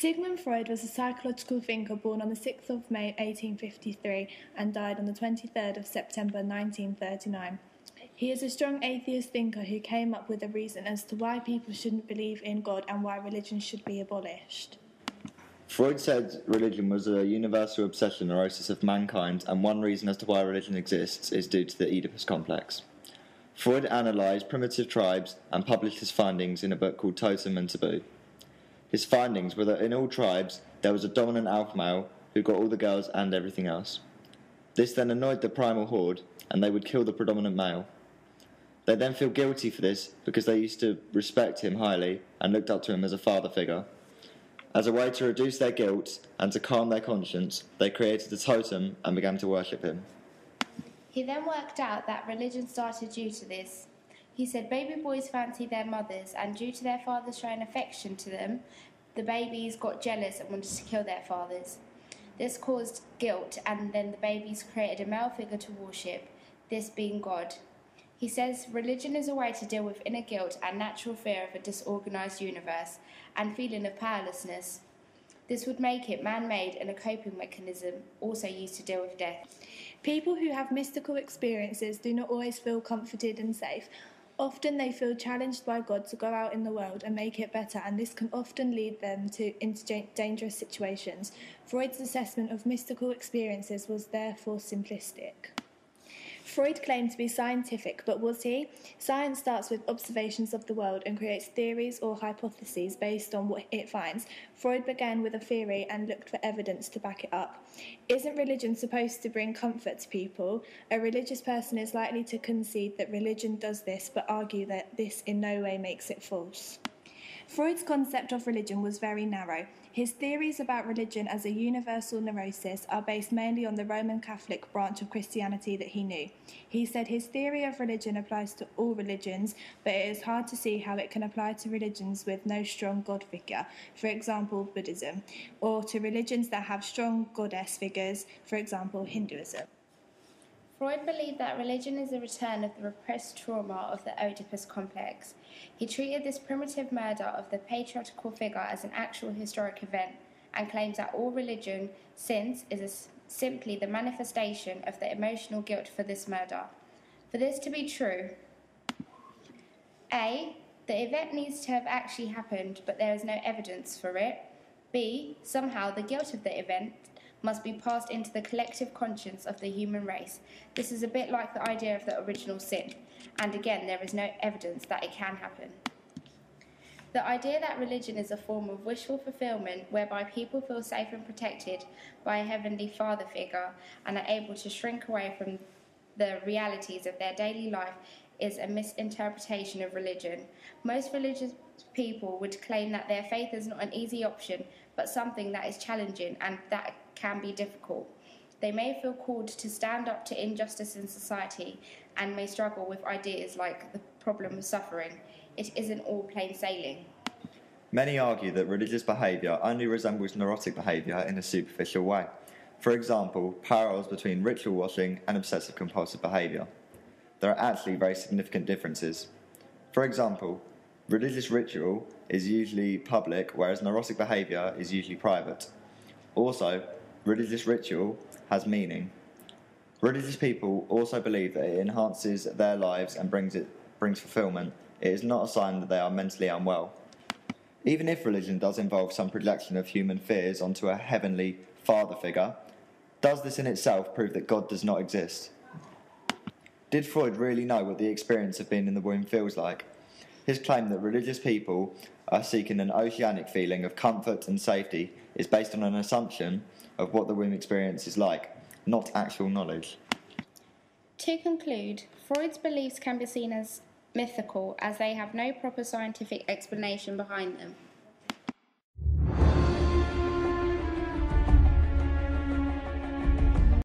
Sigmund Freud was a psychological thinker born on the 6th of May 1853 and died on the 23rd of September 1939. He is a strong atheist thinker who came up with a reason as to why people shouldn't believe in God and why religion should be abolished. Freud said religion was a universal obsession neurosis of mankind, and one reason as to why religion exists is due to the Oedipus complex. Freud analysed primitive tribes and published his findings in a book called Totem and Taboo. His findings were that in all tribes there was a dominant alpha male who got all the girls and everything else. This then annoyed the primal horde, and they would kill the predominant male. They then feel guilty for this because they used to respect him highly and looked up to him as a father figure. As a way to reduce their guilt and to calm their conscience, they created a totem and began to worship him. He then worked out that religion started due to this. He said baby boys fancied their mothers, and due to their fathers showing affection to them, the babies got jealous and wanted to kill their fathers. This caused guilt, and then the babies created a male figure to worship, this being God. He says religion is a way to deal with inner guilt and natural fear of a disorganised universe and feeling of powerlessness. This would make it man-made and a coping mechanism also used to deal with death. People who have mystical experiences do not always feel comforted and safe. Often they feel challenged by God to go out in the world and make it better, and this can often lead them into dangerous situations. Freud's assessment of mystical experiences was therefore simplistic. Freud claimed to be scientific, but was he? Science starts with observations of the world and creates theories or hypotheses based on what it finds. Freud began with a theory and looked for evidence to back it up. Isn't religion supposed to bring comfort to people? A religious person is likely to concede that religion does this, but argue that this in no way makes it false. Freud's concept of religion was very narrow. His theories about religion as a universal neurosis are based mainly on the Roman Catholic branch of Christianity that he knew. He said his theory of religion applies to all religions, but it is hard to see how it can apply to religions with no strong God figure, for example Buddhism, or to religions that have strong goddess figures, for example Hinduism. Freud believed that religion is a return of the repressed trauma of the Oedipus complex. He treated this primitive murder of the patriarchal figure as an actual historic event and claims that all religion since is simply the manifestation of the emotional guilt for this murder. For this to be true, A. The event needs to have actually happened, but there is no evidence for it. B. Somehow the guilt of the event must be passed into the collective conscience of the human race. This is a bit like the idea of the original sin, and again there is no evidence that it can happen. The idea that religion is a form of wishful fulfillment whereby people feel safe and protected by a heavenly father figure and are able to shrink away from the realities of their daily life is a misinterpretation of religion. Most religious people would claim that their faith is not an easy option, but something that is challenging and that can be difficult. They may feel called to stand up to injustice in society and may struggle with ideas like the problem of suffering. It isn't all plain sailing. Many argue that religious behaviour only resembles neurotic behaviour in a superficial way. For example, parallels between ritual washing and obsessive-compulsive behaviour. There are actually very significant differences. For example, religious ritual is usually public, whereas neurotic behaviour is usually private. Also, religious ritual has meaning. Religious people also believe that it enhances their lives and brings fulfillment. It is not a sign that they are mentally unwell. Even if religion does involve some projection of human fears onto a heavenly father figure, does this in itself prove that God does not exist? Did Freud really know what the experience of being in the womb feels like? His claim that religious people are seeking an oceanic feeling of comfort and safety is based on an assumption of what the womb experience is like, not actual knowledge. To conclude, Freud's beliefs can be seen as mythical as they have no proper scientific explanation behind them.